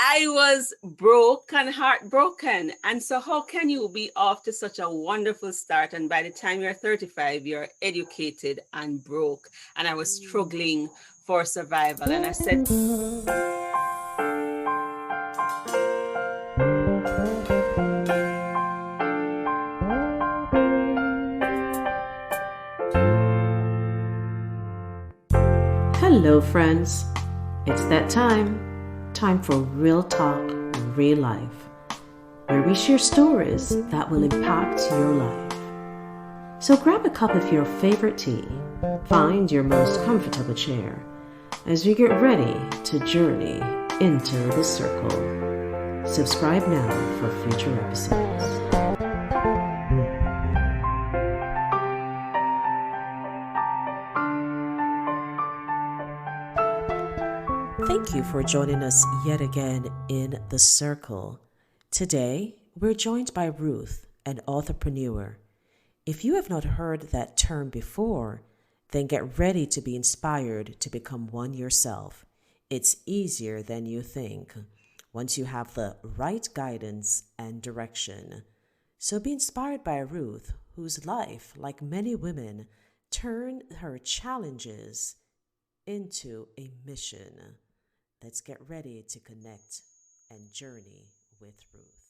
I was broke and heartbroken. And so, how can you be off to such a wonderful start? And by the time you're 35, you're educated and broke. And I was Mm. struggling for survival. And I said, Hello, friends. It's that time. Time for real talk, real life, where we share stories that will impact your life. So grab a cup of your favorite tea, find your most comfortable chair as we get ready to journey into the circle. Subscribe now for future episodes. Thank you for joining us yet again in The Circle. Today, we're joined by Ruth, an authorpreneur. If you have not heard that term before, then get ready to be inspired to become one yourself. It's easier than you think once you have the right guidance and direction. So be inspired by Ruth, whose life, like many women, turned her challenges into a mission. Let's get ready to connect and journey with Ruth.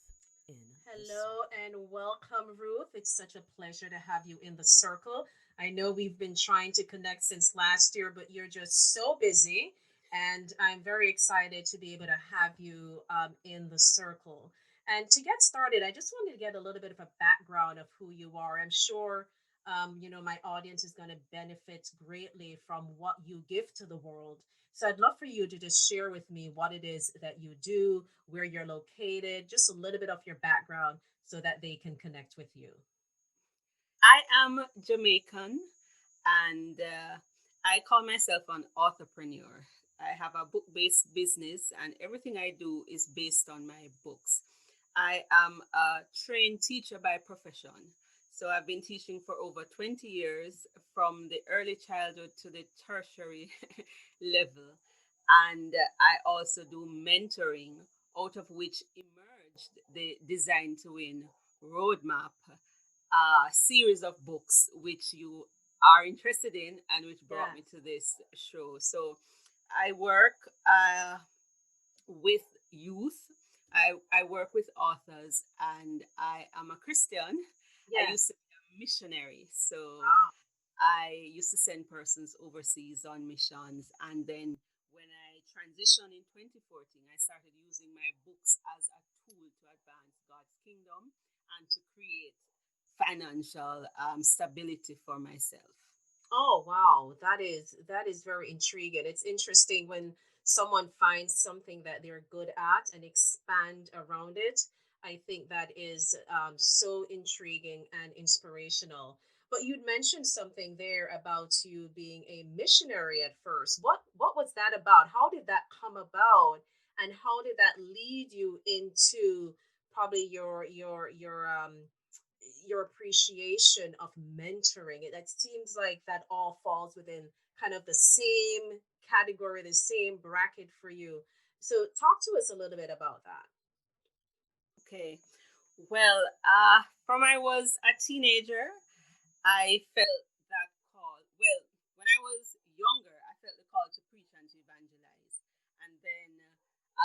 In Hello and welcome, Ruth. It's such a pleasure to have you in the circle. I know we've been trying to connect since last year, but you're just so busy. And I'm very excited to be able to have you in the circle. And to get started, I just wanted to get a little bit of a background of who you are. I'm sure, my audience is going to benefit greatly from what you give to the world. So I'd love for you to just share with me what it is that you do, where you're located, just a little bit of your background so that they can connect with you. I am Jamaican and I call myself an authorpreneur. I have a book based business, and everything I do is based on my books. I am a trained teacher by profession. So I've been teaching for over 20 years from the early childhood to the tertiary level. And I also do mentoring, out of which emerged the Design to Win roadmap, a series of books which you are interested in and which brought Yeah. me to this show. So I work with youth. I work with authors, and I am a Christian. I Yeah. used to be a missionary. So Wow. I used to send persons overseas on missions. And then when I transitioned in 2014, I started using my books as a tool to advance God's kingdom and to create financial stability for myself. Oh wow, that is very intriguing. It's interesting when someone finds something that they're good at and expand around it. I think that is so intriguing and inspirational. But you'd mentioned something there about you being a missionary at first. What was that about? How did that come about? And how did that lead you into probably your appreciation of mentoring? It seems like that all falls within kind of the same category, the same bracket for you. So talk to us a little bit about that. Okay. Well, from I was a teenager, I felt that call. Well, when I was younger, I felt the call to preach and to evangelize. And then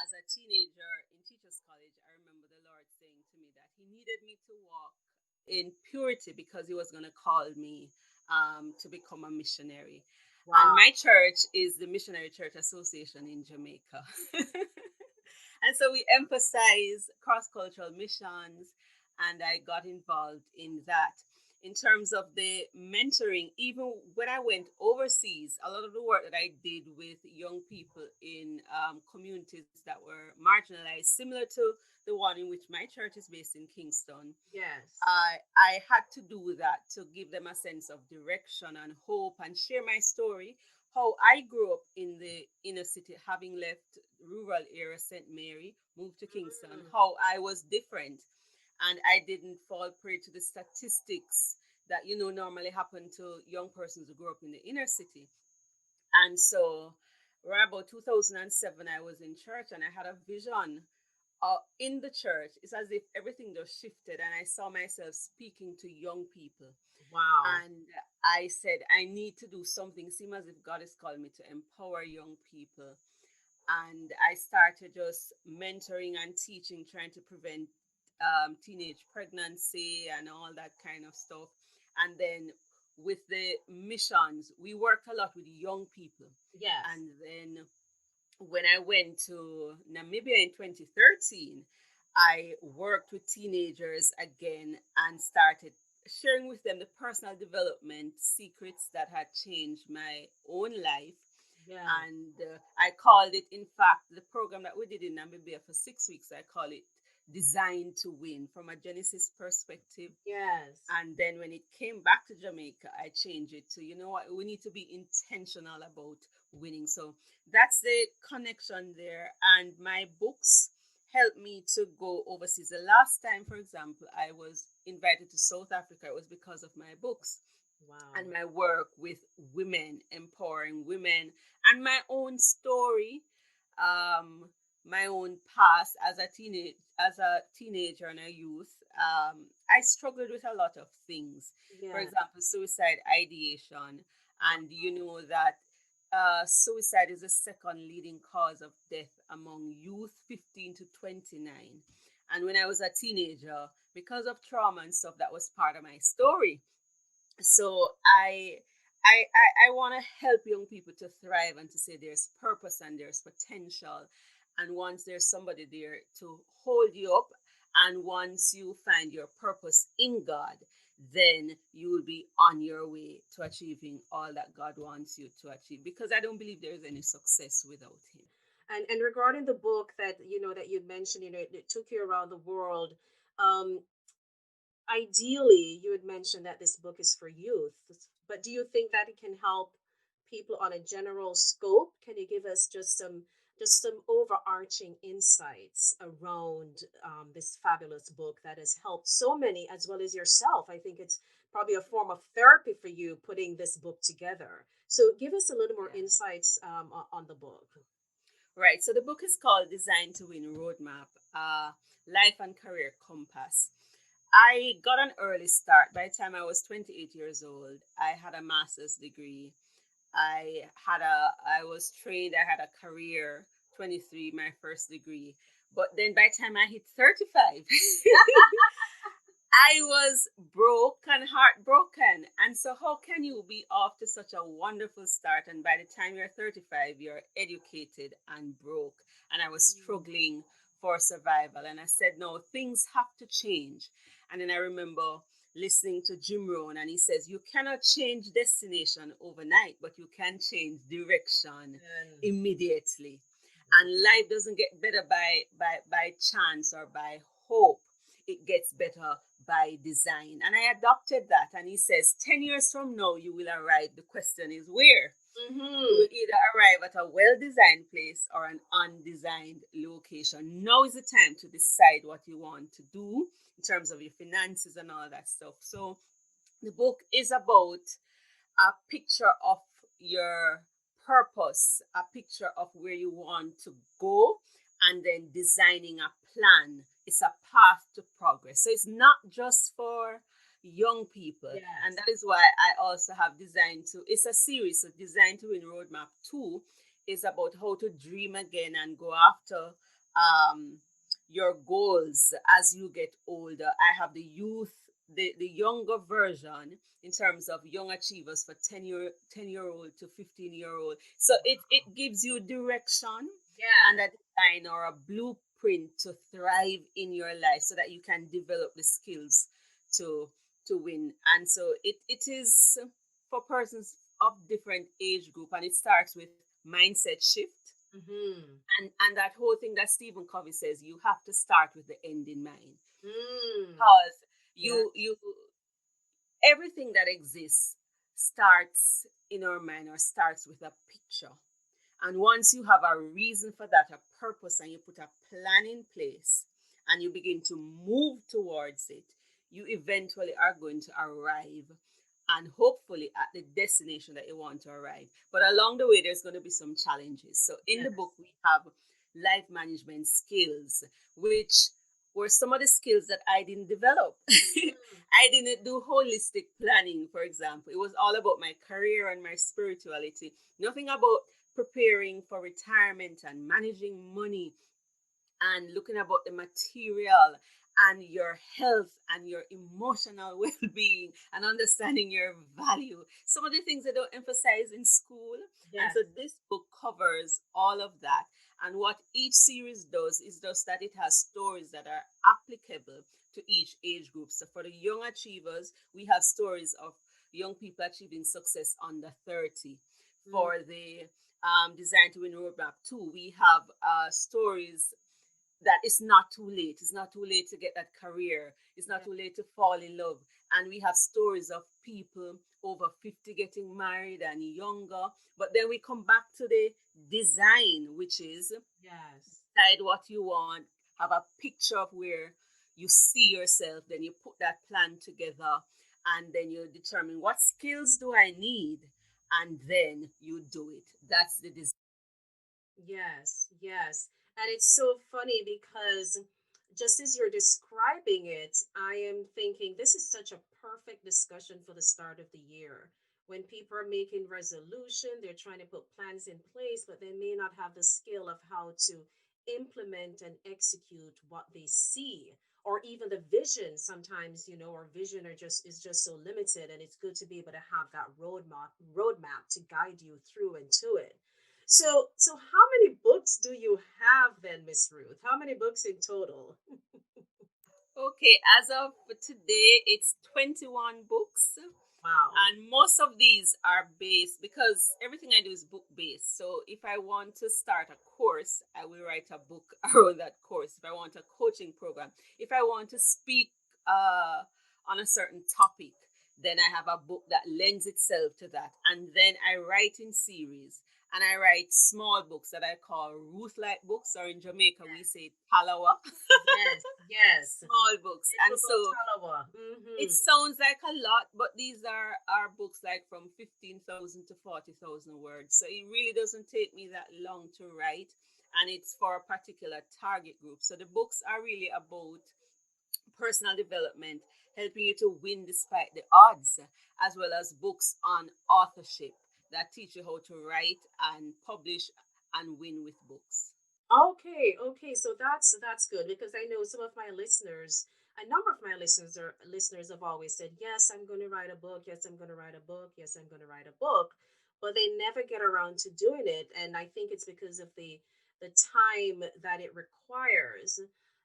as a teenager in Teachers College, I remember the Lord saying to me that He needed me to walk in purity because He was going to call me to become a missionary. And Wow. my church is the Missionary Church Association in Jamaica. And so we emphasize cross cultural missions, and I got involved in that. In terms of the mentoring, even when I went overseas, a lot of the work that I did with young people in communities that were marginalized, similar to the one in which my church is based in Kingston, Yes. I had to do that to give them a sense of direction and hope and share my story. How I grew up in the inner city, having left rural area St. Mary, moved to Kingston, Mm. how I was different and I didn't fall prey to the statistics that normally happen to young persons who grew up in the inner city. And so Around about 2007, I was in church and I had a vision in the church. It's as if everything just shifted, and I saw myself speaking to young people. Wow. And I said, I need to do something. Seems as if God has called me to empower young people. And I started just mentoring and teaching, trying to prevent teenage pregnancy and all that kind of stuff. And then with the missions, we worked a lot with young people. Yes. And then when I went to Namibia in 2013, I worked with teenagers again and started sharing with them the personal development secrets that had changed my own life. Yeah. And I called it, in fact, the program that we did in Namibia for 6 weeks, I call it Designed to Win from a Genesis perspective. Yes. And then when it came back to Jamaica, I changed it to, you know what, we need to be intentional about winning. So that's the connection there. And my books helped me to go overseas. The last time, for example, I was invited to South Africa, it was because of my books Wow. and my work with women, empowering women, and my own story, um, my own past as a teenager and a youth. I struggled with a lot of things. For Yeah. example, suicide ideation, Wow. and you know that suicide is the second leading cause of death among youth 15 to 29. And when I was a teenager, because of trauma and stuff, that was part of my story. So I want to help young people to thrive and to say there's purpose and there's potential, and once there's somebody there to hold you up, and once you find your purpose in God, then you will be on your way to achieving all that God wants you to achieve, because I don't believe there is any success without him. And regarding the book that that you mentioned, it took you around the world. Um, Ideally, you had mentioned that this book is for youth, but do you think that it can help people on a general scope? Can you give us just some overarching insights around this fabulous book that has helped so many, as well as yourself? I think it's probably a form of therapy for you putting this book together. So give us a little more Yeah. insights on the book. Right. So the book is called Design to Win Roadmap, Life and Career Compass. I got an early start. By the time I was 28 years old, I had a master's degree. I was trained, I had a career, 23, my first degree. But then by the time I hit 35, I was broke and heartbroken. And so, how can you be off to such a wonderful start? And by the time you're 35, you're educated and broke. And I was struggling for survival. And I said, no, things have to change. And then I remember listening to Jim Rohn, and he says, you cannot change destination overnight, but you can change direction And immediately. And life doesn't get better by chance or by hope, it gets better by design. And I adopted that. And he says, 10 years from now, you will arrive. The question is where? You mm-hmm. will either arrive at a well designed place or an undesigned location. Now is the time to decide what you want to do in terms of your finances and all that stuff. So the book is about a picture of your purpose, a picture of where you want to go, and then designing a plan. It's a path to progress. So it's not just for young people. And Yes. that is why I also have designed to, it's a series, so Design to Win Roadmap 2 is about how to dream again and go after um, your goals as you get older. I have the youth, the younger version in terms of young achievers for 10-year old to 15-year-old. So it gives you direction and Yeah. a design or a blueprint to thrive in your life so that you can develop the skills to to win. And so it is for persons of different age group, and it starts with mindset shift, Mm-hmm. and that whole thing that Stephen Covey says, you have to start with the end in mind, Mm. because Yeah. you everything that exists starts in our mind or starts with a picture. And once you have a reason for that, a purpose, and you put a plan in place and you begin to move towards it, you eventually are going to arrive and hopefully at the destination that you want to arrive. But along the way, there's going to be some challenges. So in the book, Yes. we have life management skills, which were some of the skills that I didn't develop. Mm. I didn't do holistic planning, for example. It was all about my career and my spirituality, nothing about preparing for retirement and managing money and looking about the material and your health and your emotional well-being and understanding your value, some of the things they don't emphasize in school. And Yes. so this book covers all of that, and what each series does is just that it has stories that are applicable to each age group. So for the young achievers, we have stories of young people achieving success under 30. Mm. For the Design to Win Roadmap 2, we have stories that it's not too late. It's not too late to get that career. It's not Yeah. too late to fall in love. And we have stories of people over 50 getting married and younger. But then we come back to the design, which is Yes. decide what you want, have a picture of where you see yourself, then you put that plan together, and then you determine what skills do I need, and then you do it. That's the design. Yes, yes. And it's so funny because just as you're describing it, I am thinking this is such a perfect discussion for the start of the year. When people are making resolution, they're trying to put plans in place, but they may not have the skill of how to implement and execute what they see. Or even the vision sometimes, our vision is just so limited, and it's good to be able to have that roadmap to guide you through and to it. So how many books do you have then, Miss Ruth? How many books in total? Okay, as of today, it's 21 books. Wow. And most of these are based because everything I do is book based. So if I want to start a course, I will write a book around that course. If I want a coaching program, if I want to speak on a certain topic, then I have a book that lends itself to that. And then I write in series, and I write small books that I call Ruth like books, or in Jamaica we say Talawa. Yes, yes. Small books. And Little so Talawa. it Mm-hmm. sounds like a lot, but these are books like from 15,000 to 40,000 words. So it really doesn't take me that long to write, and it's for a particular target group. So the books are really about personal development, helping you to win despite the odds, as well as books on authorship that teach you how to write and publish and win with books. Okay, okay. So that's good because I know some of my listeners, a number of my listeners have always said, "Yes, I'm going to write a book. Yes, I'm going to write a book. Yes, I'm going to write a book." But they never get around to doing it, and I think it's because of the time that it requires.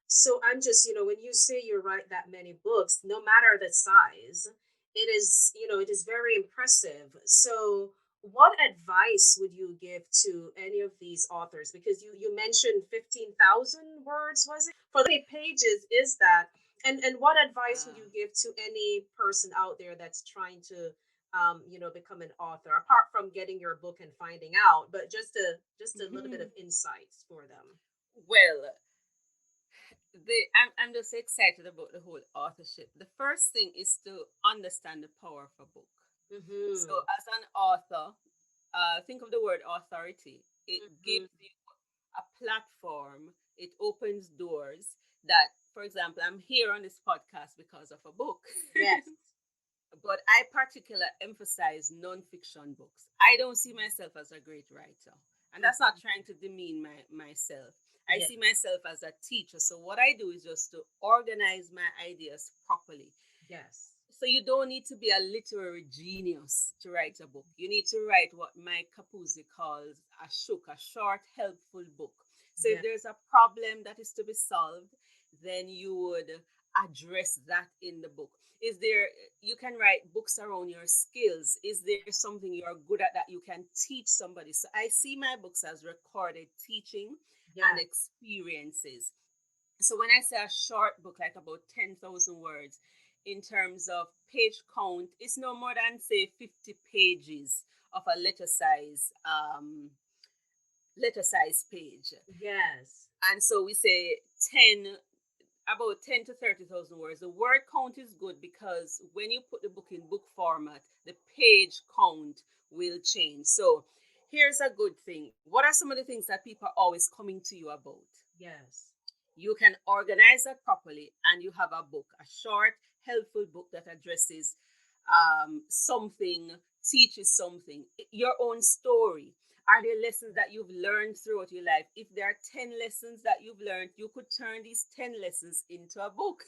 So I'm just, when you say you write that many books, no matter the size, it is very impressive. So what advice would you give to any of these authors? Because you mentioned 15,000 words, was it? For the pages is that? And what advice would Uh, you give to any person out there that's trying to become an author, apart from getting your book and finding out, but just a little bit of insights for them. well, I'm just excited about the whole authorship. The first thing is to understand the power of a book. So, Mm-hmm. as an author, think of the word authority. It Mm-hmm. gives you a platform, it opens doors that, for example, I'm here on this podcast because of a book. Yes. But I particularly emphasize nonfiction books. I don't see myself as a great writer, and that's not Mm-hmm. trying to demean myself. I Yes. see myself as a teacher. So what I do is just to organize my ideas properly. Yes. So you don't need to be a literary genius to write a book. You need to write what Mike Capuzzi calls a shook, a short, helpful book. So if Yes. there's a problem that is to be solved, then you would address that in the book. Is there, you can write books around your skills. Is there something you're good at that you can teach somebody? So I see my books as recorded teaching and Yes. experiences. So when I say a short book, like about 10,000 words, in terms of page count, it's no more than say 50 pages of a letter size page. Yes. And so we say 10. about 10 to 30,000 words. The word count is good because when you put the book in book format, the page count will change. So here's a good thing. What are some of the things that people are always coming to you about? Yes. You can organize that properly and you have a book, a short, helpful book that addresses something, teaches something, your own story. Are there lessons that you've learned throughout your life? If there are 10 lessons that you've learned, you could turn these 10 lessons into a book.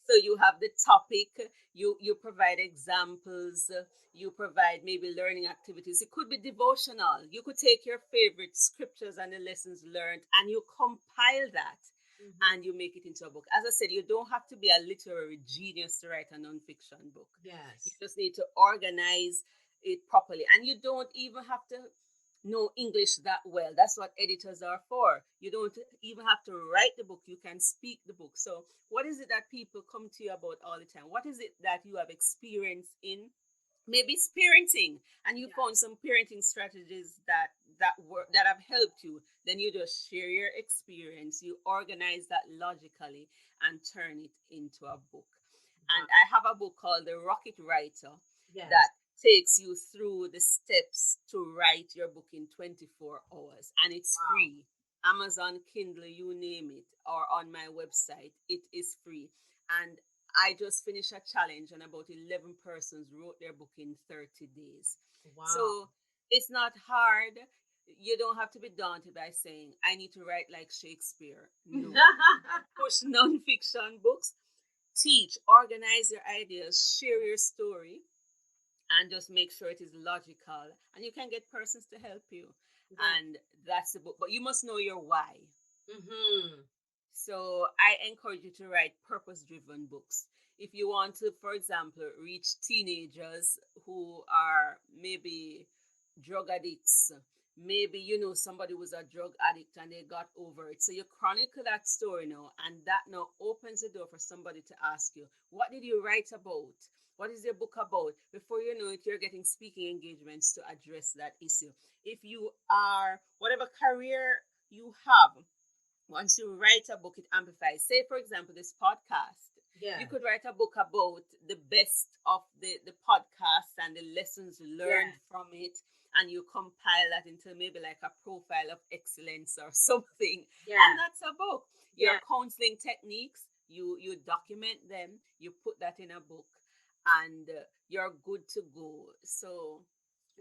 So you have the topic, you provide examples, you provide maybe learning activities. It could be devotional. You could take your favorite scriptures and the lessons learned and you compile that Mm-hmm. and you make it into a book. As I said, you don't have to be a literary genius to write a nonfiction book. You Yes. just need to organize it properly. And you don't even have to know English that well. That's what editors are for. You don't even have to write the book, you can speak the book. So, what is it that people come to you about all the time? What is it that you have experience in? Maybe it's parenting and you found Yes. some parenting strategies that work that have helped you. Then you just share your experience, you organize that logically and turn it into a book. And Wow. I have a book called The Rocket Writer Yes. that takes you through the steps to write your book in 24 hours, and it's Wow. free. Amazon, Kindle, you name it, or on my website, it is free. And I just finished a challenge, and about 11 persons wrote their book in 30 days. Wow. So it's not hard. You don't have to be daunted by saying, I need to write like Shakespeare. No. Push nonfiction books, teach, organize your ideas, share your story, and just make sure it is logical. And you can get persons to help you. Yeah. And that's the book. But you must know your why. Mm-hmm. So I encourage you to write purpose driven books. If you want to, for example, reach teenagers who are maybe drug addicts, maybe you know somebody was a drug addict and they got over it. So you chronicle that story now, and that now opens the door for somebody to ask you, what did you write about? What is your book about? Before you know it, you're getting speaking engagements to address that issue. If you are, whatever career you have, once you write a book, it amplifies. Say, for example, this podcast. You Yeah. could write a book about the best of the podcast and the lessons learned Yes. from it, and you compile that into maybe like a profile of excellence or something. And Yeah. that's a book. Your Yeah. counseling techniques, you document them, you put that in a book, and you're good to go. So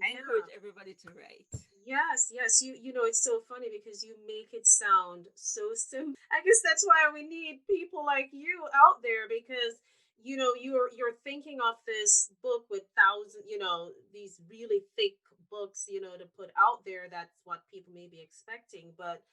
I encourage Yeah. everybody to write. Yes, yes. You know, it's so funny because you make it sound so simple. I guess that's why we need people like you out there because you're thinking of this book with thousands, these really thick books, to put out there. That's what people may be expecting, but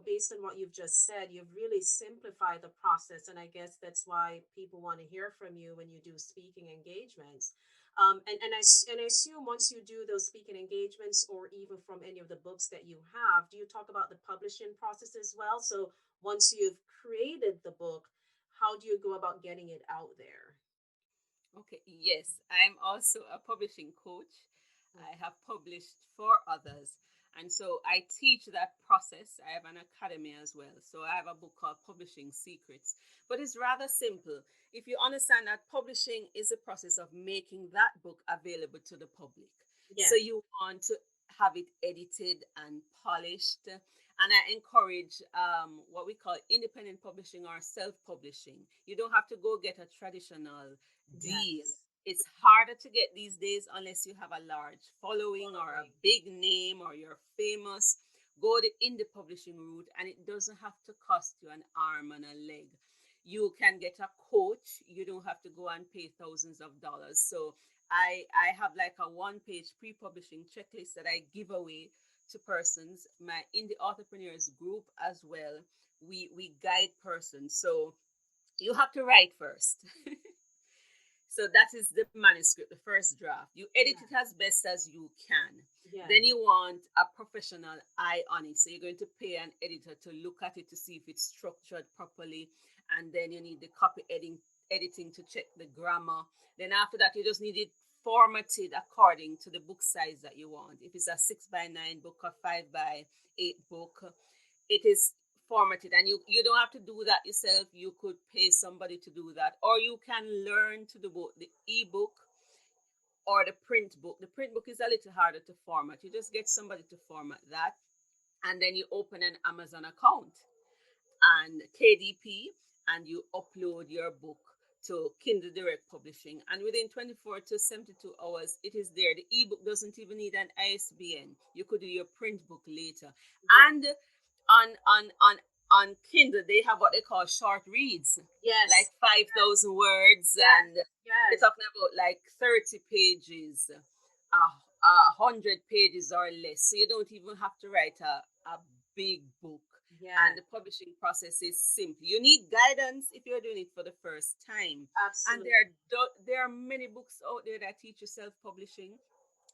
based on what you've just said, you've really simplified the process, and I guess that's why people want to hear from you when you do speaking engagements. And I assume once you do those speaking engagements or even from any of the books that you have, do you talk about the publishing process as well? So once you've created the book, how do you go about getting it out there? Okay, yes, I'm also a publishing coach. Mm. I have published for others. And so I teach that process. I have an academy as well. So I have a book called Publishing Secrets. But it's rather simple. If you understand that publishing is a process of making that book available to the public. So Yes. you want to have it edited and polished. And I encourage what we call independent publishing or self publishing. You don't have to go get a traditional deal. Yes. It's harder to get these days unless you have a large following or a Following. big name or you're famous. Go the indie publishing route, and it doesn't have to cost you an arm and a leg. You can get a coach. You don't have to go and pay thousands of dollars. So I have like a one-page pre-publishing checklist that I give away to persons. My indie entrepreneurs group as well. We guide persons. So you have to write first. So that is the manuscript, the first draft. You edit it as Yes. best as you can. Then Yes. you want a professional eye on it. So you're going to pay an editor to look at it to see if it's structured properly. And then you need the editing to check the grammar. Then after that, you just need it formatted according to the book size that you want. If it's a 6 by 9 book or 5 by 8 book, it is format it, and you don't have to do that yourself. You could pay somebody to do that, or you can learn to do both the ebook or the print book. The print book is a little harder to format. You just get somebody to format that, and then you open an Amazon account and KDP, and you upload your book to Kindle Direct Publishing. And within 24 to 72 hours, it is there. The ebook doesn't even need an ISBN. You could do your print book later. Yeah. And on Kindle, they have what they call short reads, like Yes. 5,000 words, Yes. and they're Yes. talking about like 30 pages, 100 pages or less. So you don't even have to write a big book, Yeah. and the publishing process is simple. You need guidance if you're doing it for the first time. And Absolutely. there are many books out there that teach you self publishing.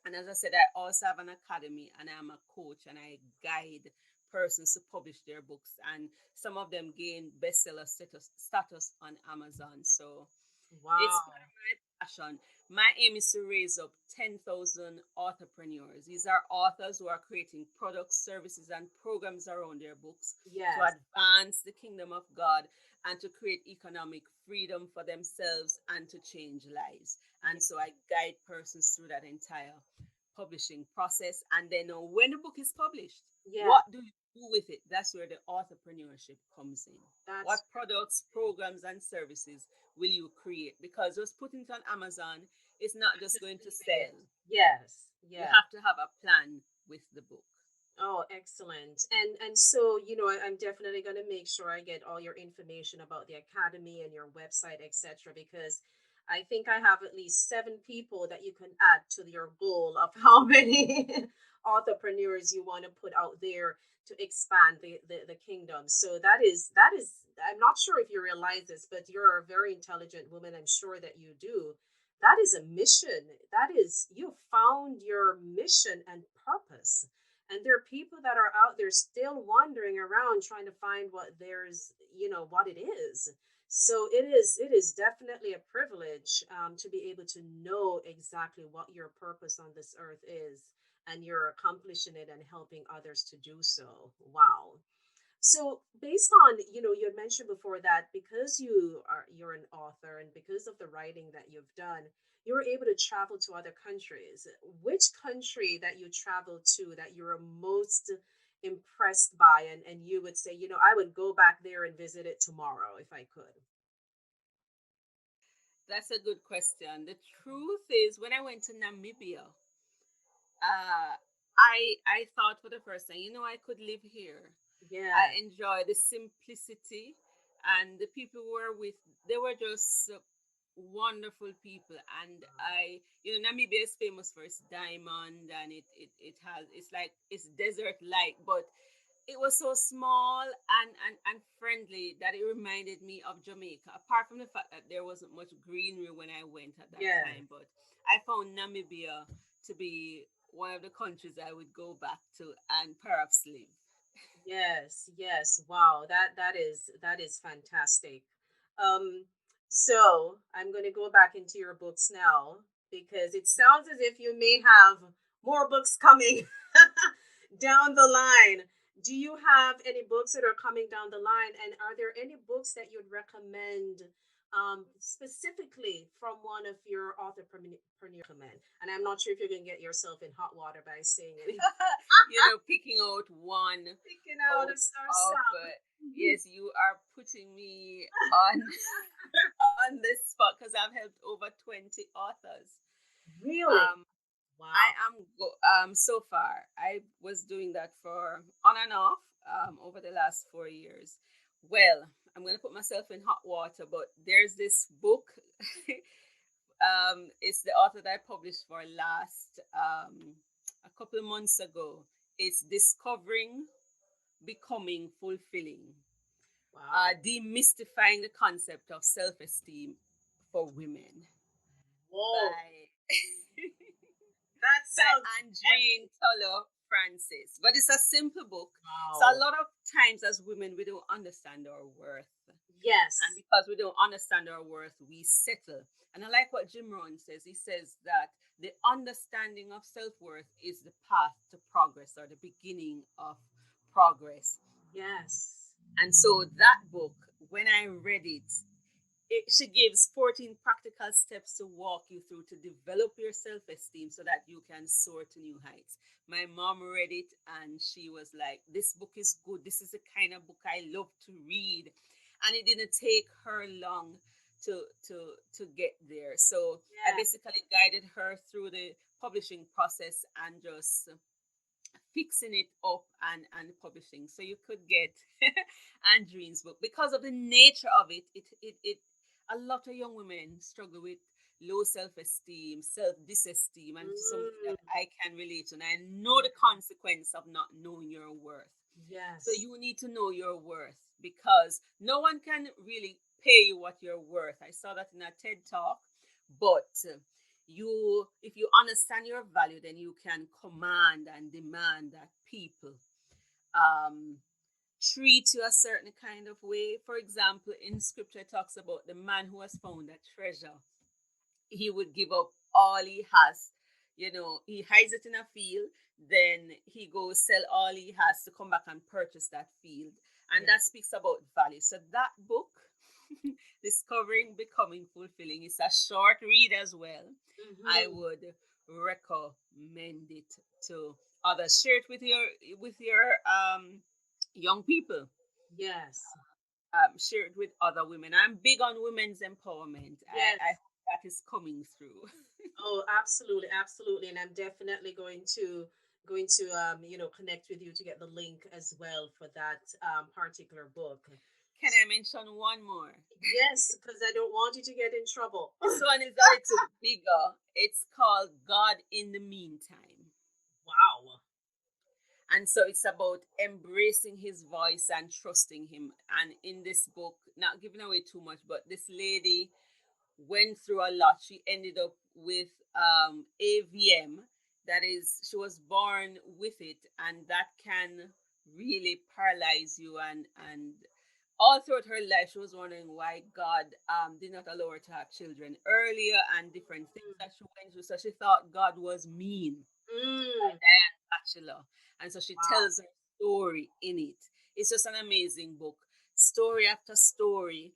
And as I said, I also have an academy, and I'm a coach, and I guide persons to publish their books. And some of them gain bestseller status on Amazon. So it's part Wow. of my passion. My aim is to raise up 10,000 entrepreneurs. These are authors who are creating products, services, and programs around their books to Yes. advance the kingdom of God and to create economic freedom for themselves and to change lives. And so I guide persons through that entire publishing process. And then when the book is published, Yeah. what do you do with it? That's where the entrepreneurship comes in. What That's products, programs, and services will you create? Because just putting it on Amazon is not not just just going to leaving it. sell. Yes. You Yeah. have to have a plan with the book. Oh, excellent. And so, I'm definitely going to make sure I get all your information about the academy and your website, etc. Because I think I have at least 7 people that you can add to your goal of how many entrepreneurs you want to put out there to expand the kingdom. So that is I'm not sure if you realize this, but you're a very intelligent woman. I'm sure that you do. That is a mission. That is, you found your mission and purpose, and there are people that are out there still wandering around trying to find what there's what it is. So it is definitely a privilege, to be able to know exactly what your purpose on this earth is, and you're accomplishing it and helping others to do so. Wow. So based on, you had mentioned before that because you're an author, and because of the writing that you've done, you were able to travel to other countries. Which country that you traveled to that you were most impressed by, and you would say, I would go back there and visit it tomorrow if I could? That's a good question. The truth is, when I went to Namibia, uh, I thought for the first time, I could live here. Yeah. I enjoy the simplicity, and the people who were with, they were just wonderful people. And Namibia is famous for its diamond, and it has, it's like it's desert like, but it was so small and friendly that it reminded me of Jamaica. Apart from the fact that there wasn't much greenery when I went at that Yeah. time, but I found Namibia to be one of the countries I would go back to and perhaps live. Yes, yes. Wow, that is fantastic. Um, so I'm going to go back into your books now, because it sounds as if you may have more books coming down the line. Do you have any books that are coming down the line? And are there any books that you'd recommend, specifically from one of your authorpreneur recommend? And I'm not sure if you're going to get yourself in hot water by saying it. Picking out one Picking out out our of some. yes, you are putting me on on this spot because I've helped over 20 authors. Really? Um, I Wow. am so far. I was doing that for on and off over the last 4 years. Well, I'm gonna put myself in hot water, but there's this book. It's the author that I published for last a couple of months ago. It's Discovering Becoming Fulfilling, Wow. demystifying the concept of self-esteem for women Whoa. by That by sounds Andreen epic. Tolo Francis. But it's a simple book. So a Wow. lot of times as women we don't understand our worth. And Yes. because we don't understand our worth, we settle. And I like what Jim Rohn says. He says that the understanding of self-worth is the path to progress or the beginning of progress. Yes. And so that book, when I read it, she gives 14 practical steps to walk you through to develop your self esteem so that you can soar to new heights. My mom read it and she was like, "This book is good. This is the kind of book I love to read." And it didn't take her long to get there. So I Yeah. basically guided her through the publishing process and just fixing it up and publishing so you could get Andrene's book. Because of the nature of it a lot of young women struggle with low self-esteem, self-disesteem, and it's something that Mm, I can relate to, and I know the consequence of not knowing your worth. So yes. you need to know your worth because no one can really pay you what you're worth. I saw that in a TED talk, but you if you understand your value, then you can command and demand that people um treat you a certain kind of way. For example, in scripture it talks about the man who has found a treasure. He would give up all he has. He hides it in a field, then he goes sell all he has to come back and purchase that field. And Yeah. that speaks about value. So that book, Discovering Becoming Fulfilling, is a short read as well. I Mm-hmm. would recommend it to others. Share it with your young people. Yes. Share it with other women. I'm big on women's empowerment. I Yes. hope that is coming through. Oh, absolutely, absolutely. And I'm definitely going to connect with you to get the link as well for that particular book. Can I mention one more? Yes, because I don't want you to get in trouble. This one is a little bigger. It's called God in the Meantime. Wow. And so it's about embracing his voice and trusting him. And in this book, not giving away too much, but this lady went through a lot. She ended up with AVM. That is, she was born with it, and that can really paralyze you. And all throughout her life, she was wondering why God did not allow her to have children earlier and different things that she went through. So she thought God was mean. Mm, Diane Bachelor. And so she wow. tells her story in it. It's just an amazing book. Story after story,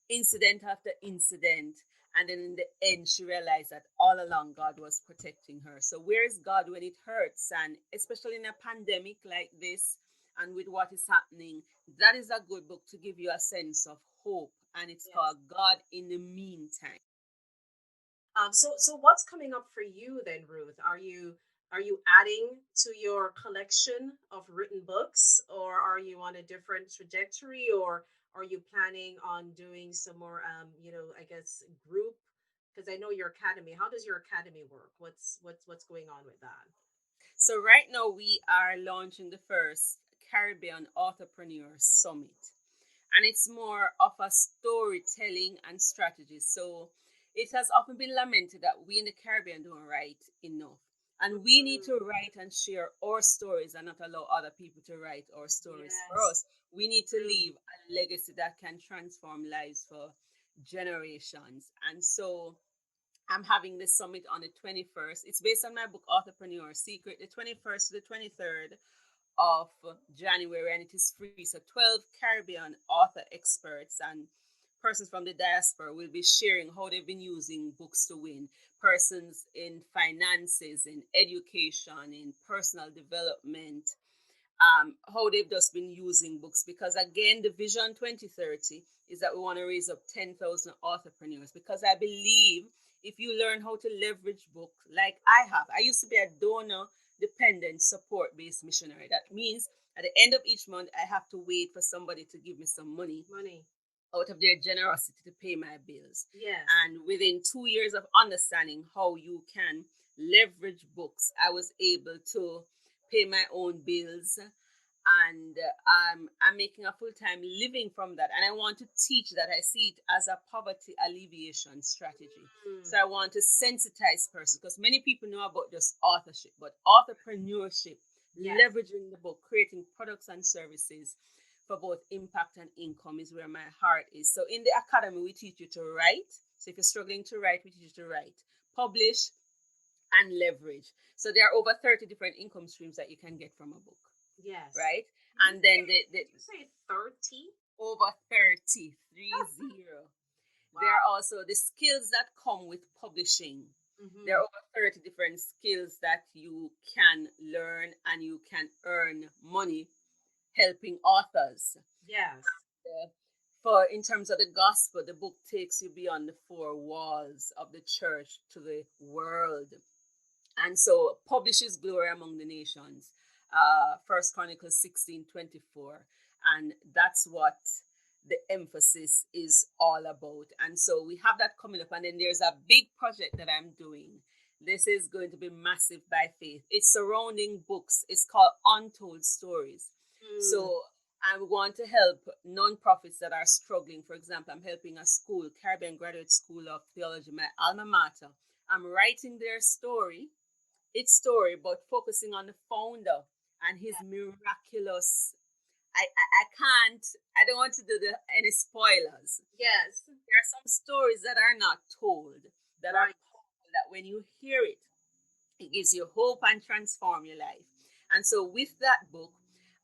incident after incident. And then in the end, she realized that all along God was protecting her. So, where is God when it hurts? And especially in a pandemic like this, and with what is happening, that is a good book to give you a sense of hope. And it's Yes. called God in the Meantime. So what's coming up for you then, Ruth? Are you adding to your collection of written books, or are you on a different trajectory, or are you planning on doing some more, I guess group? Because I know your academy. How does your academy work? What's going on with that? So right now we are launching the first Caribbean Authorpreneur Summit. And it's more of a storytelling and strategy. So it has often been lamented that we in the Caribbean don't write enough. And we need Mm, to write and share our stories and not allow other people to write our stories for yes, us. We need to true. leave a legacy that can transform lives for generations. And so I'm having this summit on the 21st. It's based on my book, Authorpreneur Secret, the 21st to the 23rd of January, and it is free. So 12 Caribbean author experts and persons from the diaspora will be sharing how they've been using books to win. Persons in finances, in education, in personal development, how they've just been using books. Because again, the Vision 2030 is that we want to raise up 10,000 entrepreneurs. Because I believe if you learn how to leverage book, like I used to be a donor dependent support based missionary. That means at the end of each month, I have to wait for somebody to give me some money Money. out of their generosity to pay my bills. Yes. And within 2 years of understanding how you can leverage books, I was able to pay my own bills. And I'm making a full time living from that. And I want to teach that. I see it as a poverty alleviation strategy. Mm, So I want to sensitize persons because many people know about just authorship, but entrepreneurship, yes. leveraging the book, creating products and services for both impact and income is where my heart is. So in the academy, we teach you to write. So if you're struggling to write, we teach you to write, publish, and leverage. So there are over 30 different income streams that you can get from a book, Yes. right? And then Did you say 30? over 30, 30. There Wow. are also the skills that come with publishing. There Mm-hmm. are over 30 different skills that you can learn and you can earn money helping authors. Yes. Uh, For in terms of the gospel, the book takes you beyond the four walls of the church to the world, and so publishes glory among the nations. First Chronicles 16:24, and that's what the emphasis is all about. And so we have that coming up, and then there's a big project that I'm doing. This is going to be massive by faith. It's surrounding books. It's called Untold Stories. Mm. So I want to help nonprofits that are struggling. For example, I'm helping a school, Caribbean Graduate School of Theology, my alma mater. I'm writing their story, its story, but focusing on the founder and his miraculous. I can't. I don't want to do any spoilers. Yes. There are some stories that are not told that are Right. powerful. That when you hear it, it gives you hope and transform your life. And so with that book,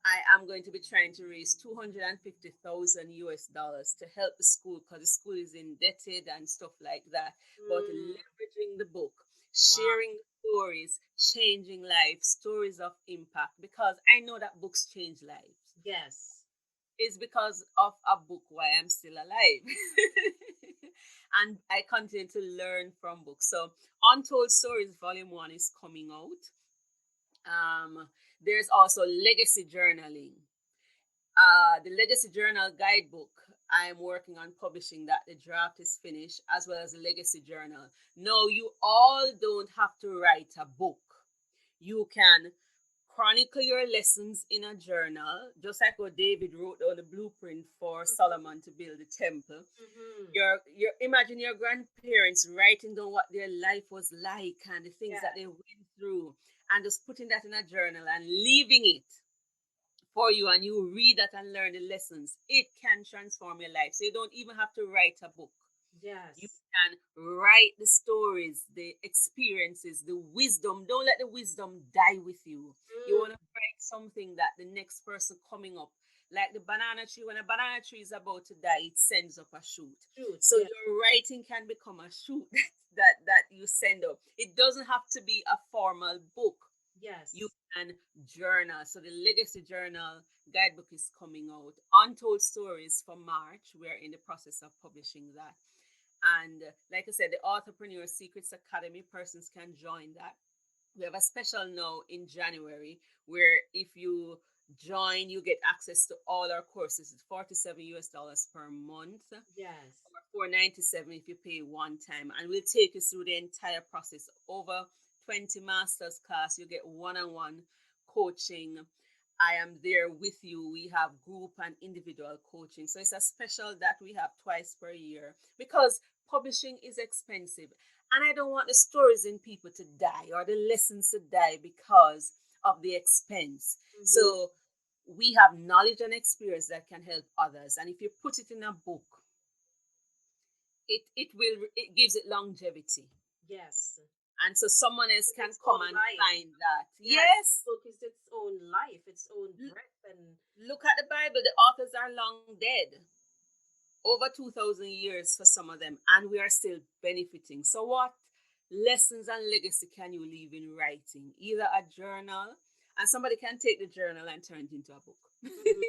I am going to be trying to raise 250,000 US dollars to help the school because the school is indebted and stuff like that. But Mm. leveraging the book, Wow. sharing stories, changing lives, stories of impact, because I know that books change lives. Yes. It's because of a book why I'm still alive. And I continue to learn from books. So Untold Stories Volume 1 is coming out. There's also legacy journaling. The legacy journal guidebook. I'm working on publishing that. The draft is finished, as well as the legacy journal. No, you all don't have to write a book. You can chronicle your lessons in a journal, just like what David wrote on the blueprint for Solomon to build the temple. Mm-hmm. Your imagine your grandparents writing down what their life was like and the things that Yes. they went through, and just putting that in a journal and leaving it for you, and you read that and learn the lessons. It can transform your life, so you don't even have to write a book. You Yes. can write the stories, the experiences, the wisdom. Don't let the wisdom die with you. You Mm. want to write something that the next person coming up, like the banana tree, when a banana tree is about to die, it sends up a shoot. Truth. So Yeah. your writing can become a shoot that you send up. It doesn't have to be a formal book. You Yes. can journal. So the legacy journal guidebook is coming out. Untold Stories for March. We're in the process of publishing that. And like I said, the Authorpreneur Secrets Academy persons can join that. We have a special now in January where if you join, you get access to all our courses. It's 47 US dollars per month, or Yes. 497 if you pay one time. And we'll take you through the entire process. Over 20 masters class, you get one-on-one coaching. I am there with you. We have group and individual coaching. So it's a special that we have twice per year because publishing is expensive. And I don't want the stories in people to die or the lessons to die because of the expense. Mm-hmm. So we have knowledge and experience that can help others. And if you put it in a book, it gives it longevity. Yes. And so someone else It's can its come own and life. find that. Yes. The Yes. book is its own life, its own L- breath, and Look at the Bible. The authors are long dead. Over 2,000 years for some of them, and we are still benefiting. So, what lessons and legacy can you leave in writing? Either a journal, and somebody can take the journal and turn it into a book. mm-hmm.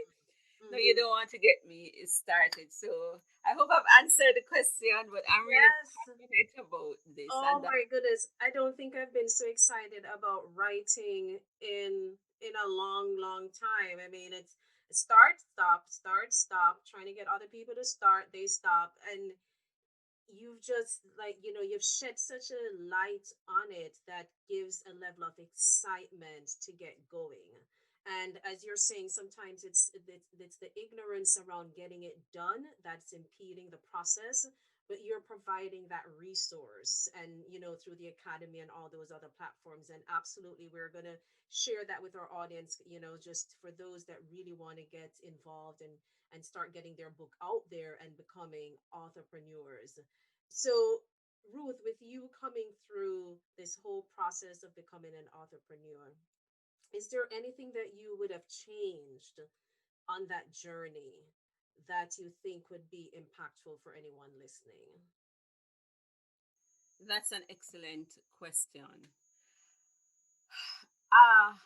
No, you Mm-hmm. don't want to get me started. So, I hope I've answered the question, but I'm really Yes. passionate about this. Oh And my goodness. I don't think I've been so excited about writing in a long, long time. I mean, it's start, stop, trying to get other people to start, they stop. And you've just like, you've shed such a light on it that gives a level of excitement to get going. And as you're saying, sometimes it's the ignorance around getting it done that's impeding the process, but you're providing that resource, and through the academy and all those other platforms. And absolutely, we're going to share that with our audience, just for those that really want to get involved and start getting their book out there and becoming entrepreneurs. So, Ruth, with you coming through this whole process of becoming an entrepreneur, Is there anything that you would have changed on that journey that you think would be impactful for anyone listening? That's an excellent question. Ah,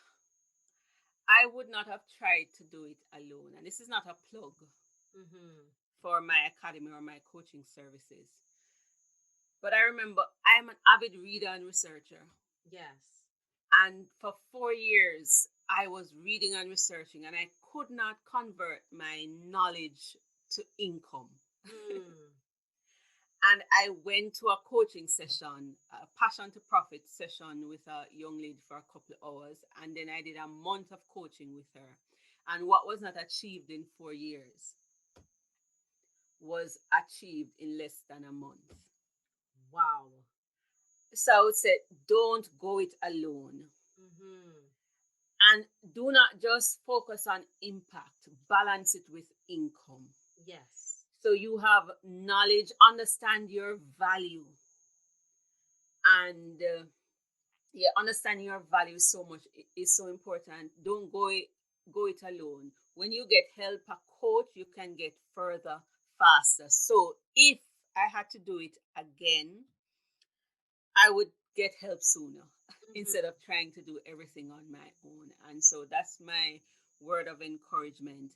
I would not have tried to do it alone. And this is not a plug Mm-hmm. for my academy or my coaching services. But I remember I'm an avid reader and researcher. Yes. And for 4 years, I was reading and researching, and I could not convert my knowledge to income. Mm. And I went to a coaching session, a passion to profit session with a young lady for a couple of hours. And then I did a month of coaching with her. And what was not achieved in 4 years was achieved in less than a month. Wow. So I would say, don't go it alone. Mm-hmm. And do not just focus on impact, balance it with income. Yes. So you have knowledge, understand your value, and yeah, understanding your value so much is so important. Don't go it alone. When you get help, a coach, you can get further faster. So if I had to do it again, I would get help sooner instead Mm-hmm. of trying to do everything on my own. And so that's my word of encouragement.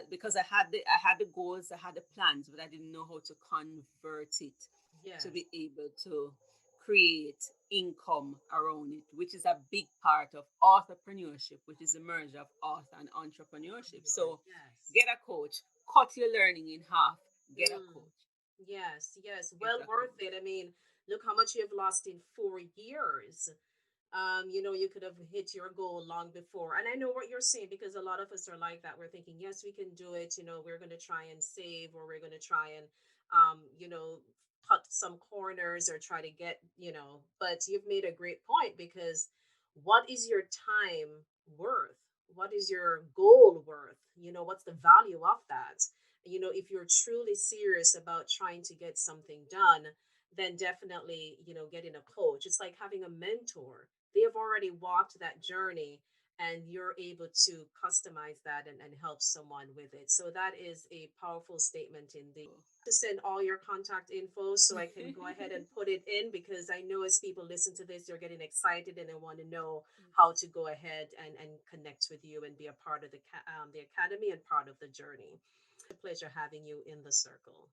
Because I had the goals, I had the plans, but I didn't know how to convert it to Yes. be able to create income around it, which is a big part of entrepreneurship, which is the merger of author and entrepreneurship. Entrepreneur. So Yes. get a coach, cut your learning in half, get a Mm. coach, Yes. Yes. get Well a worth coach. it. I mean, look how much you've lost in 4 years. You could have hit your goal long before. And I know what you're saying because a lot of us are like that. We're thinking, yes, we can do it. We're going to try and save, or we're going to try and, cut some corners or try to get, but you've made a great point because what is your time worth? What is your goal worth? What's the value of that? If you're truly serious about trying to get something done, then definitely, getting a coach. It's like having a mentor. They have already walked that journey, and you're able to customize that and help someone with it. So that is a powerful statement indeed. To send all your contact info so I can go ahead and put it in, because I know as people listen to this, they're getting excited and they want to know how to go ahead and connect with you and be a part of the academy and part of the journey. A pleasure having you in the circle.